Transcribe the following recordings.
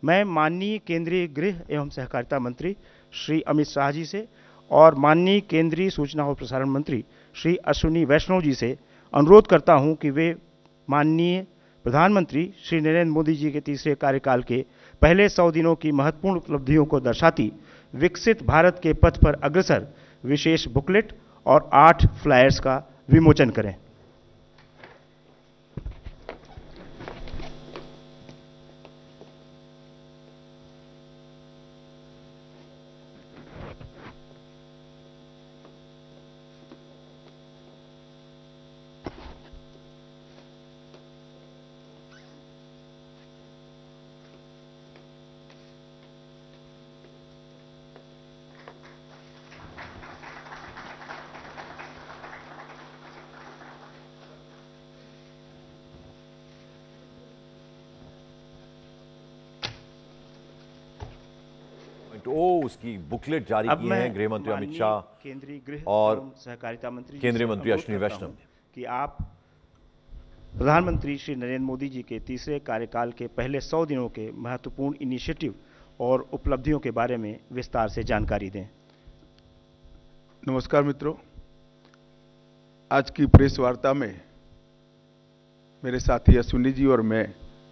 मैं माननीय केंद्रीय गृह एवं सहकारिता मंत्री श्री अमित शाह जी से और माननीय केंद्रीय सूचना और प्रसारण मंत्री श्री अश्विनी वैष्णव जी से अनुरोध करता हूं कि वे माननीय प्रधानमंत्री श्री नरेंद्र मोदी जी के तीसरे कार्यकाल के पहले 100 दिनों की महत्वपूर्ण उपलब्धियों को दर्शाती विकसित भारत के पथ पर अग्रसर विशेष बुकलेट और 8 फ्लायर्स का विमोचन करें। उसकी बुकलेट जारी की है गृह मंत्री अमित शाह केंद्रीय गृह और सहकारिता मंत्री केंद्रीय मंत्री अश्विनी वैष्णव ने कि आप प्रधानमंत्री श्री नरेंद्र मोदी जी के तीसरे कार्यकाल के पहले 100 दिनों के महत्वपूर्ण इनिशिएटिव और उपलब्धियों के बारे में विस्तार से जानकारी दें। नमस्कार मित्रों, आज की प्रेस वार्ता में मेरे साथी अश्विनी जी और मैं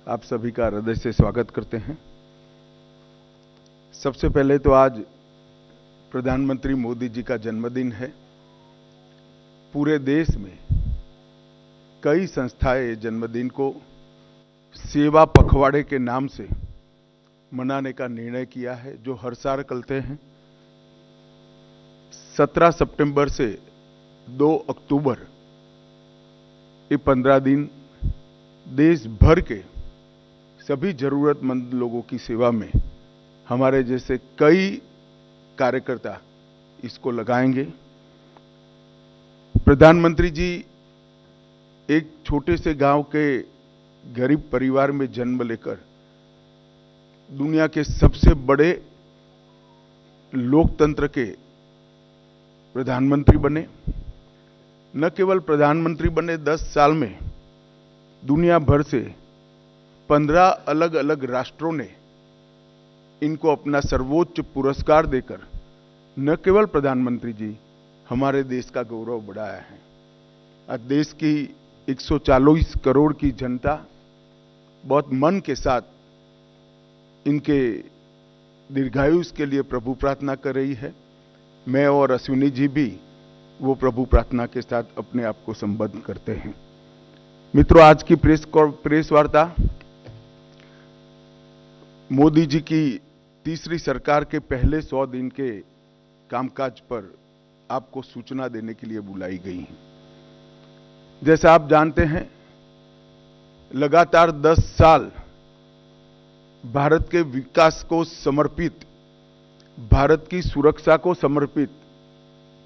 आप सभी का हृदय से स्वागत करते हैं। सबसे पहले तो आज प्रधानमंत्री मोदी जी का जन्मदिन है। पूरे देश में कई संस्थाएं जन्मदिन को सेवा पखवाड़े के नाम से मनाने का निर्णय किया है, जो हर साल करते हैं। 17 सितंबर से 2 अक्टूबर ये 15 दिन देश भर के सभी जरूरतमंद लोगों की सेवा में हमारे जैसे कई कार्यकर्ता इसको लगाएंगे। प्रधानमंत्री जी एक छोटे से गांव के गरीब परिवार में जन्म लेकर दुनिया के सबसे बड़े लोकतंत्र के प्रधानमंत्री बने। न केवल प्रधानमंत्री बने, 10 साल में दुनिया भर से 15 अलग अलग राष्ट्रों ने इनको अपना सर्वोच्च पुरस्कार देकर न केवल प्रधानमंत्री जी हमारे देश का गौरव बढ़ाया है। आज देश की 140 करोड़ की जनता बहुत मन के साथ इनके दीर्घायुष के लिए प्रभु प्रार्थना कर रही है। मैं और अश्विनी जी भी वो प्रभु प्रार्थना के साथ अपने आप को संबद्ध करते हैं। मित्रों, आज की प्रेस वार्ता मोदी जी की तीसरी सरकार के पहले 100 दिन के कामकाज पर आपको सूचना देने के लिए बुलाई गई है। जैसा आप जानते हैं, लगातार 10 साल भारत के विकास को समर्पित, भारत की सुरक्षा को समर्पित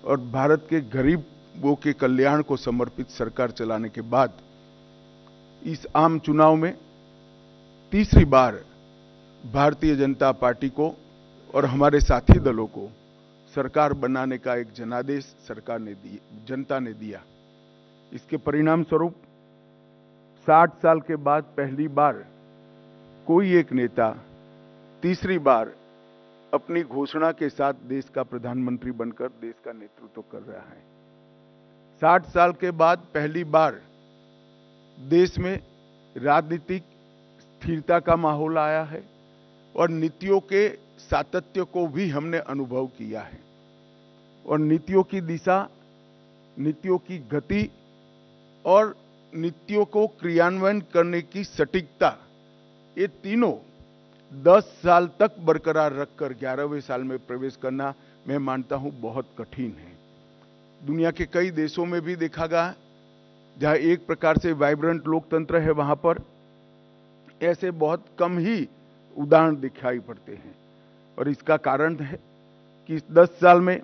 और भारत के गरीबों के कल्याण को समर्पित सरकार चलाने के बाद इस आम चुनाव में तीसरी बार भारतीय जनता पार्टी को और हमारे साथी दलों को सरकार बनाने का एक जनादेश जनता ने दिया। इसके परिणाम स्वरूप 60 साल के बाद पहली बार कोई एक नेता तीसरी बार अपनी घोषणा के साथ देश का प्रधानमंत्री बनकर देश का नेतृत्व कर रहा है। 60 साल के बाद पहली बार देश में राजनीतिक स्थिरता का माहौल आया है और नीतियों के सातत्य को भी हमने अनुभव किया है। और नीतियों की दिशा, नीतियों की गति और नीतियों को क्रियान्वयन करने की सटीकता, ये तीनों 10 साल तक बरकरार रखकर 11वें साल में प्रवेश करना मैं मानता हूं बहुत कठिन है। दुनिया के कई देशों में भी देखा गया, जहां एक प्रकार से वाइब्रेंट लोकतंत्र है, वहां पर ऐसे बहुत कम ही उदाहरण दिखाई पड़ते हैं। और इसका कारण है कि इस 10 साल में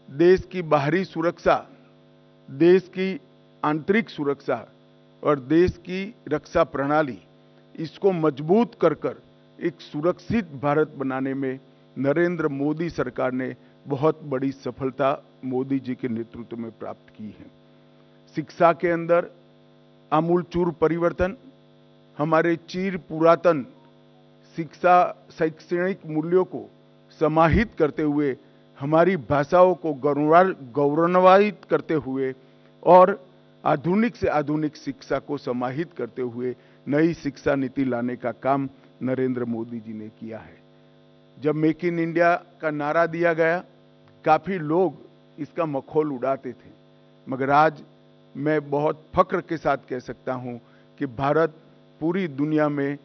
देश की बाहरी सुरक्षा, देश की आंतरिक सुरक्षा और देश की रक्षा प्रणाली, इसको मजबूत कर एक सुरक्षित भारत बनाने में नरेंद्र मोदी सरकार ने बहुत बड़ी सफलता मोदी जी के नेतृत्व में प्राप्त की है। शिक्षा के अंदर आमूलचूल परिवर्तन, हमारे चिर पुरातन शिक्षा शैक्षणिक मूल्यों को समाहित करते हुए, हमारी भाषाओं को गौरवान्वित करते हुए और आधुनिक से आधुनिक शिक्षा को समाहित करते हुए नई शिक्षा नीति लाने का काम नरेंद्र मोदी जी ने किया है। जब मेक इन इंडिया का नारा दिया गया, काफी लोग इसका मखौल उड़ाते थे, मगर आज मैं बहुत फख्र के साथ कह सकता हूं कि भारत पूरी दुनिया में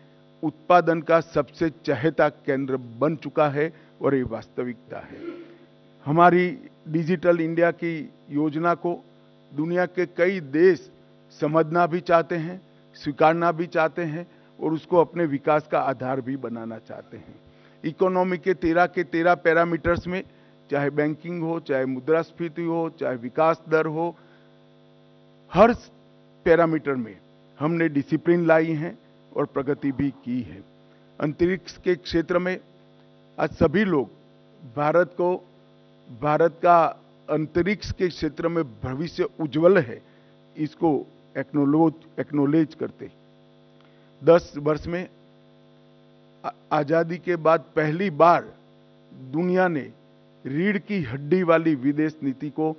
उत्पादन का सबसे चहेता केंद्र बन चुका है और ये वास्तविकता है। हमारी डिजिटल इंडिया की योजना को दुनिया के कई देश समझना भी चाहते हैं, स्वीकारना भी चाहते हैं और उसको अपने विकास का आधार भी बनाना चाहते हैं। इकोनॉमी के 13 पैरामीटर्स में, चाहे बैंकिंग हो, चाहे मुद्रास्फीति हो, चाहे विकास दर हो, हर पैरामीटर में हमने डिसिप्लिन लाई है और प्रगति भी की है। अंतरिक्ष के क्षेत्र में आज सभी लोग भारत का अंतरिक्ष के क्षेत्र में भविष्य उज्जवल है, इसको एक्नोलेज करते। 10 वर्ष में आजादी के बाद पहली बार दुनिया ने रीढ़ की हड्डी वाली विदेश नीति को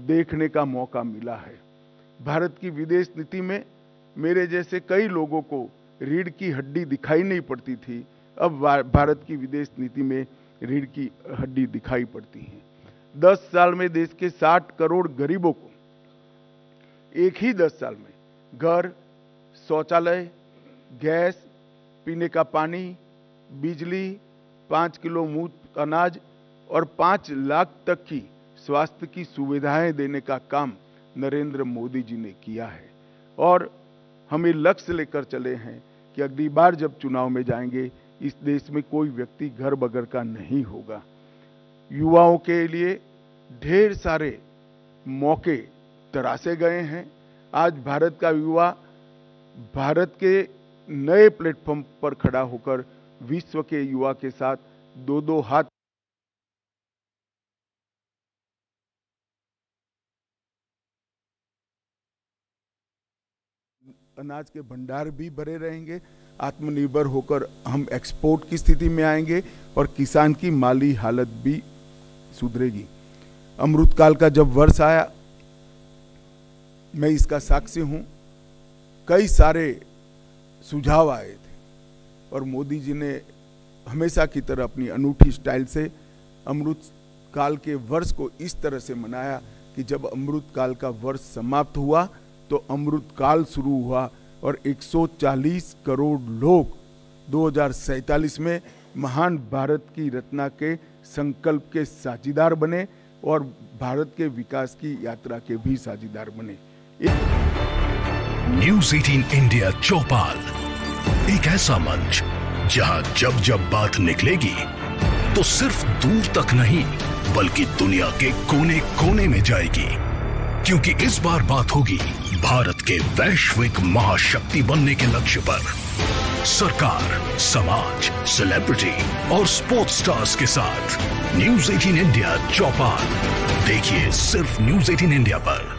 देखने का मौका मिला है। भारत की विदेश नीति में मेरे जैसे कई लोगों को रीढ़ की हड्डी दिखाई नहीं पड़ती थी, अब भारत की विदेश नीति में रीढ़ की हड्डी दिखाई पड़ती है। 10 साल में देश के 60 करोड़ गरीबों को एक ही 10 साल में घर, शौचालय, गैस, पीने का पानी, बिजली, 5 किलो मुफ्त अनाज और 5 लाख तक की स्वास्थ्य की सुविधाएं देने का काम नरेंद्र मोदी जी ने किया है। और हम ये लक्ष्य लेकर चले हैं कि अगली बार जब चुनाव में जाएंगे, इस देश में कोई व्यक्ति घर बगैर का नहीं होगा। युवाओं के लिए ढेर सारे मौके तराशे गए हैं। आज भारत का युवा भारत के नए प्लेटफॉर्म पर खड़ा होकर विश्व के युवा के साथ दो हाथ अनाज के भंडार भी भरे रहेंगे। आत्मनिर्भर होकर हम एक्सपोर्ट की स्थिति में आएंगे और किसान की माली हालत भी सुधरेगी। अमृतकाल का जब वर्ष आया, मैं इसका साक्षी हूं, कई सारे सुझाव आए थे और मोदी जी ने हमेशा की तरह अपनी अनूठी स्टाइल से अमृतकाल के वर्ष को इस तरह से मनाया कि जब अमृतकाल का वर्ष समाप्त हुआ तो अमृतकाल शुरू हुआ और 140 करोड़ लोग 2047 में महान भारत की रचना के संकल्प के साझीदार बने और भारत के विकास की यात्रा के भी साझीदार बने। न्यूज़ 18 इंडिया चौपाल, एक ऐसा मंच जहां जब जब बात निकलेगी तो सिर्फ दूर तक नहीं बल्कि दुनिया के कोने कोने में जाएगी, क्योंकि इस बार बात होगी भारत के वैश्विक महाशक्ति बनने के लक्ष्य पर। सरकार, समाज, सेलिब्रिटी और स्पोर्ट्स स्टार्स के साथ न्यूज़ 18 इंडिया चौपाल देखिए सिर्फ न्यूज़ 18 इंडिया पर।